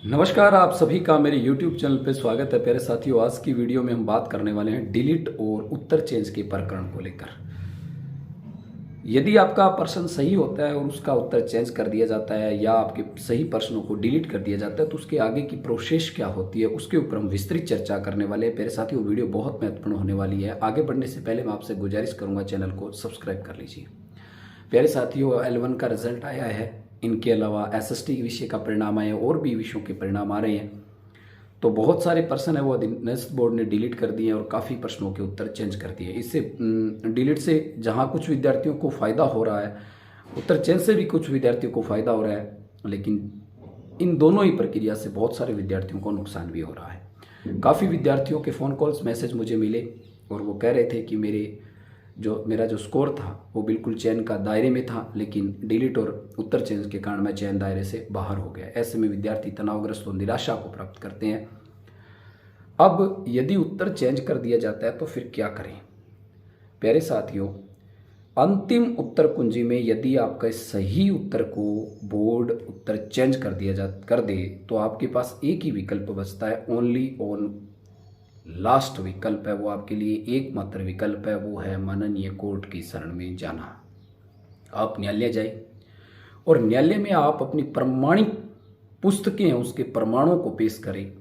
नमस्कार, आप सभी का मेरे YouTube चैनल पे स्वागत है। प्यारे साथियों, आज की वीडियो में हम बात करने वाले हैं डिलीट और उत्तर चेंज के प्रकरण को लेकर। यदि आपका प्रश्न सही होता है और उसका उत्तर चेंज कर दिया जाता है या आपके सही प्रश्नों को डिलीट कर दिया जाता है तो उसके आगे की प्रोसेस क्या होती है उसके ऊपर हम विस्तृत चर्चा करने वाले हैं। प्यारे साथियों, वीडियो बहुत महत्वपूर्ण होने वाली है। आगे बढ़ने से पहले मैं आपसे गुजारिश करूँगा, चैनल को सब्सक्राइब कर लीजिए। प्यारे साथियों, L1 का रिजल्ट आया है, इनके अलावा SST विषय का परिणाम आया और भी विषयों के परिणाम आ रहे हैं। तो बहुत सारे प्रश्न है वो नेक्स्ट बोर्ड ने डिलीट कर दिए और काफ़ी प्रश्नों के उत्तर चेंज कर दिए। इससे डिलीट से जहाँ कुछ विद्यार्थियों को फ़ायदा हो रहा है, उत्तर चेंज से भी कुछ विद्यार्थियों को फ़ायदा हो रहा है, लेकिन इन दोनों ही प्रक्रिया से बहुत सारे विद्यार्थियों को नुकसान भी हो रहा है। काफ़ी विद्यार्थियों के फ़ोन कॉल्स मैसेज मुझे मिले और वो कह रहे थे कि मेरा जो स्कोर था वो बिल्कुल चयन का दायरे में था, लेकिन डिलीट और उत्तर चेंज के कारण मैं चयन दायरे से बाहर हो गया। ऐसे में विद्यार्थी तनावग्रस्त और निराशा को प्राप्त करते हैं। अब यदि उत्तर चेंज कर दिया जाता है तो फिर क्या करें? प्यारे साथियों, अंतिम उत्तर कुंजी में यदि आपका सही उत्तर को बोर्ड उत्तर चेंज कर दे तो आपके पास एक ही विकल्प बचता है, ओनली ऑन लास्ट विकल्प है, वो आपके लिए एकमात्र विकल्प है, वो है माननीय कोर्ट की शरण में जाना। आप न्यायालय जाए और न्यायालय में आप अपनी प्रमाणिक पुस्तकें हैं उसके प्रमाणों को पेश करें।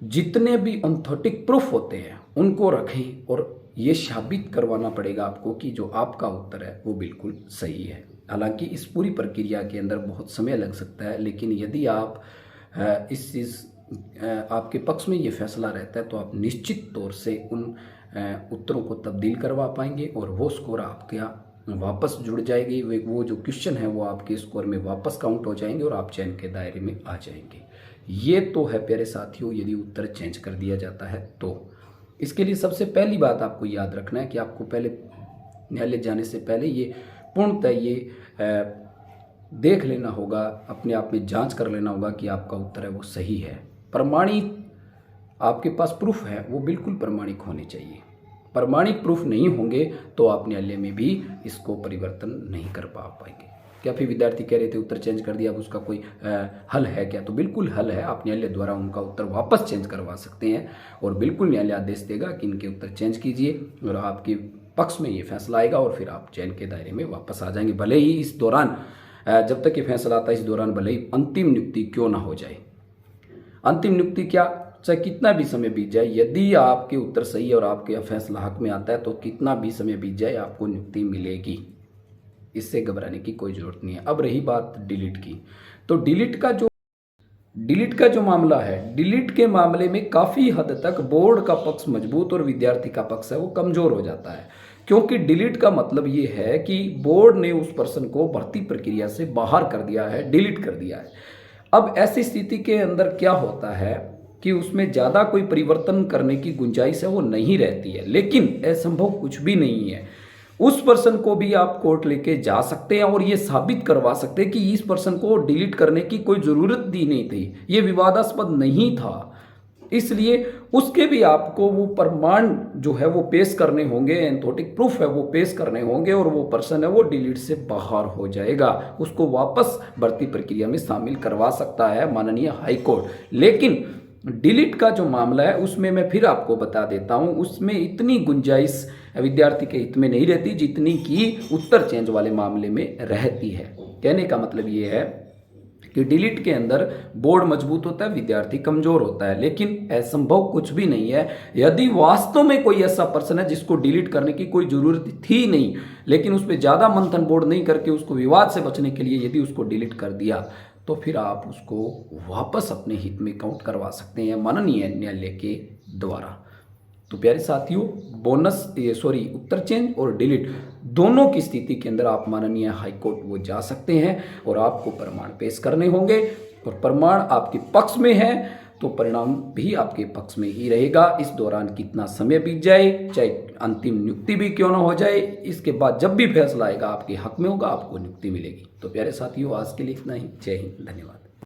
जितने भी ऑथेंटिक प्रूफ होते हैं उनको रखें और ये साबित करवाना पड़ेगा आपको कि जो आपका उत्तर है वो बिल्कुल सही है। हालांकि इस पूरी प्रक्रिया के अंदर बहुत समय लग सकता है, लेकिन यदि आप आपके पक्ष में ये फैसला रहता है तो आप निश्चित तौर से उन उत्तरों को तब्दील करवा पाएंगे और वो स्कोर आपके यहाँ वापस जुड़ जाएगी। वो जो क्वेश्चन है वो आपके स्कोर में वापस काउंट हो जाएंगे और आप चयन के दायरे में आ जाएंगे। ये तो है प्यारे साथियों, यदि उत्तर चेंज कर दिया जाता है तो इसके लिए सबसे पहली बात आपको याद रखना है कि आपको पहले न्यायालय जाने से पहले ये पूर्णतः ये देख लेना होगा, अपने आप में जांच कर लेना होगा कि आपका उत्तर है वो सही है। प्रमाणिक आपके पास प्रूफ है वो बिल्कुल प्रमाणिक होने चाहिए। प्रमाणिक प्रूफ नहीं होंगे तो आप न्यायालय में भी इसको परिवर्तन नहीं कर पाएंगे। क्या फिर विद्यार्थी कह रहे थे उत्तर चेंज कर दिया, अब उसका कोई हल है क्या? तो बिल्कुल हल है। आप न्यायालय द्वारा उनका उत्तर वापस चेंज करवा सकते हैं और बिल्कुल न्यायालय आदेश देगा कि इनके उत्तर चेंज कीजिए और आपके पक्ष में ये फैसला आएगा और फिर आप चयन के दायरे में वापस आ जाएंगे। भले ही इस दौरान जब तक ये फैसला आता है इस दौरान भले ही अंतिम नियुक्ति क्यों ना हो जाए, अंतिम नियुक्ति क्या, चाहे कितना भी समय बीत जाए, यदि आपके उत्तर सही है और आपके फैसला हक में आता है तो कितना भी समय बीत जाए आपको नियुक्ति मिलेगी। इससे घबराने की कोई जरूरत नहीं है। अब रही बात डिलीट की, तो डिलीट का जो मामला है, डिलीट के मामले में काफ़ी हद तक बोर्ड का पक्ष मजबूत और विद्यार्थी का पक्ष है वो कमज़ोर हो जाता है, क्योंकि डिलीट का मतलब ये है कि बोर्ड ने उस पर्सन को भर्ती प्रक्रिया से बाहर कर दिया है, डिलीट कर दिया है। अब ऐसी स्थिति के अंदर क्या होता है कि उसमें ज़्यादा कोई परिवर्तन करने की गुंजाइश है वो नहीं रहती है, लेकिन असंभव कुछ भी नहीं है। उस पर्सन को भी आप कोर्ट लेके जा सकते हैं और ये साबित करवा सकते हैं कि इस पर्सन को डिलीट करने की कोई ज़रूरत भी नहीं थी, ये विवादास्पद नहीं था, इसलिए उसके भी आपको वो प्रमाण जो है वो पेश करने होंगे, एंथोटिक प्रूफ है वो पेश करने होंगे और वो पर्सन है वो डिलीट से बाहर हो जाएगा। उसको वापस भर्ती प्रक्रिया में शामिल करवा सकता है माननीय हाई कोर्ट। लेकिन डिलीट का जो मामला है उसमें मैं फिर आपको बता देता हूं, उसमें इतनी गुंजाइश विद्यार्थी के हित में नहीं रहती जितनी कि उत्तर चेंज वाले मामले में रहती है। कहने का मतलब ये है कि डिलीट के अंदर बोर्ड मजबूत होता है, विद्यार्थी कमजोर होता है, लेकिन असंभव कुछ भी नहीं है। यदि वास्तव में कोई ऐसा पर्सन है जिसको डिलीट करने की कोई जरूरत थी नहीं, लेकिन उस पर ज़्यादा मंथन बोर्ड नहीं करके उसको विवाद से बचने के लिए यदि उसको डिलीट कर दिया तो फिर आप उसको वापस अपने हित में काउंट करवा सकते हैं माननीय न्यायालय के द्वारा। तो प्यारे साथियों, उत्तर चेंज और डिलीट दोनों की स्थिति के अंदर आप माननीय हाई कोर्ट वो जा सकते हैं और आपको प्रमाण पेश करने होंगे और प्रमाण आपके पक्ष में है तो परिणाम भी आपके पक्ष में ही रहेगा। इस दौरान कितना समय बीत जाए, चाहे अंतिम नियुक्ति भी क्यों ना हो जाए, इसके बाद जब भी फैसला आएगा आपके हक में होगा, आपको नियुक्ति मिलेगी। तो प्यारे साथियों, आज के लिए इतना ही। जय हिंद, धन्यवाद।